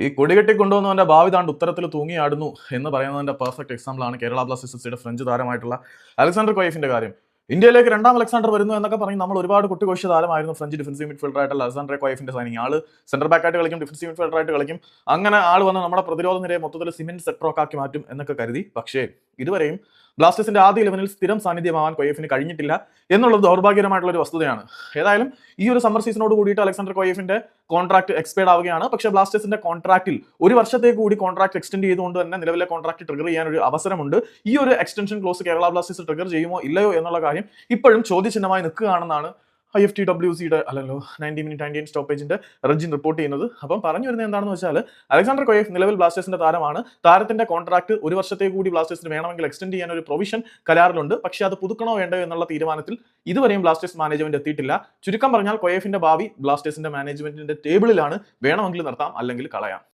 ഈ കൊടികെട്ടി കൊണ്ടുവന്നവന്റെ ഭാവി താണ്ട് ഉത്തരത്തിൽ തൂങ്ങിയാടുന്നു എന്ന് പറയുന്നതിന്റെ പെർഫെക്റ്റ് എക്സാമ്പിൾ ആണ് കേരള ബ്ലാസ്റ്റേഴ്സിന്റെ ഫ്രഞ്ച് താരമായിട്ടുള്ള അലക്സാണ്ടർ കൊയഫിന്റെ കാര്യം. ഇന്ത്യയിലേക്ക് രണ്ടാം അലക്സാണ്ടർ വരുന്നു എന്നൊക്കെ പറഞ്ഞ് നമ്മൾ ഒരുപാട് കൊട്ടിഘോഷിച്ച താരമായിരുന്നു ഫ്രഞ്ച് ഡിഫൻസീവ് മിഡ്ഫീൽഡർ ആയിട്ടുള്ള അലക്സാണ്ടർ കൊയഫിന്റെ സൈനിങ്. ആള് സെന്റർ ബാക്ക് ആയിട്ട് കളിക്കും, ഡിഫൻസീവ് മിഡ്ഫീൽഡർ ആയിട്ട് കളിക്കും. അങ്ങനെ ആൾ വന്ന് നമ്മുടെ പ്രതിരോധ നിരയെ മൊത്തത്തിൽ സിമെന്റ് സെട്രോക്ക് ആക്കി മാറ്റും എന്നൊക്കെ കരുതി. പക്ഷേ ഇതുവരെയും ബ്ലാസ്റ്റേഴ്സിന്റെ ആദ്യ 11-ൽ സ്ഥിരം സാന്നിധ്യമാവാൻ കൊയഫിന് കഴിഞ്ഞിട്ടില്ല എന്നുള്ളത് ദൗർഭാഗ്യകരമായിട്ടുള്ള ഒരു വസ്തുതയാണ്. ഏതായാലും ഈ ഒരു സമ്മർ സീസണോട് കൂടിയിട്ട് അലക്സാണ്ടർ കൊയഫിന്റെ കോൺട്രാക്ട് എക്സ്പയർഡ് ആവുകയാണ്. പക്ഷേ ബ്ലാസ്റ്റേഴ്സിന്റെ കോൺട്രാക്റ്റിൽ ഒരു വർഷത്തേക്ക് കൂടി കോൺട്രാക്ട് എക്സ്റ്റെൻഡ് ചെയ്തുകൊണ്ട് തന്നെ നിലവിലെ കോൺട്രാക്ട് ട്രിഗർ ചെയ്യാൻ ഒരു അവസരമുണ്ട്. ഈ ഒരു extension close Kerala Blasters trigger ചെയ്യുമോ ഇല്ലയോ എന്നുള്ള കാര്യം ഇപ്പോഴും ചോദ്യചിഹ്നമായി നിൽക്കുകയാണെന്നാണ് IFTWCയുടെ അല്ലല്ലോ 90-minute സ്റ്റോപ്പേജിന്റെ റജിൻ റിപ്പോർട്ട് ചെയ്യുന്നത്. അപ്പം പറഞ്ഞു വരുന്നത് എന്താണെന്ന് വെച്ചാൽ അലക്സാണ്ടർ കൊയഫ് നിലവിൽ ബ്ലാസ്റ്റേഴ്സിന്റെ താരമാണ്. താരത്തിന്റെ കോൺട്രാക്ട് ഒരു വർഷത്തേക്ക് കൂടി ബ്ലാസ്റ്റേഴ്സിന് വേണമെങ്കിൽ എക്സ്റ്റെൻഡ് ചെയ്യാൻ ഒരു പ്രൊവിഷൻ കരാറിലുണ്ട്. പക്ഷേ അത് പുതുക്കണോ വേണ്ടോ എന്നുള്ള തീരുമാനത്തിൽ ഇതുവരെയും ബ്ലാസ്റ്റേഴ്സ് മാനേജ്മെന്റ് എത്തിയിട്ടില്ല. ചുരുക്കം പറഞ്ഞാൽ കൊയഫിന്റെ ഭാവി ബ്ലാസ്റ്റേഴ്സിന്റെ മാനേജ്മെന്റിന്റെ ടേബിളിലാണ്. വേണമെങ്കിൽ നിർത്താം, അല്ലെങ്കിൽ കളയാം.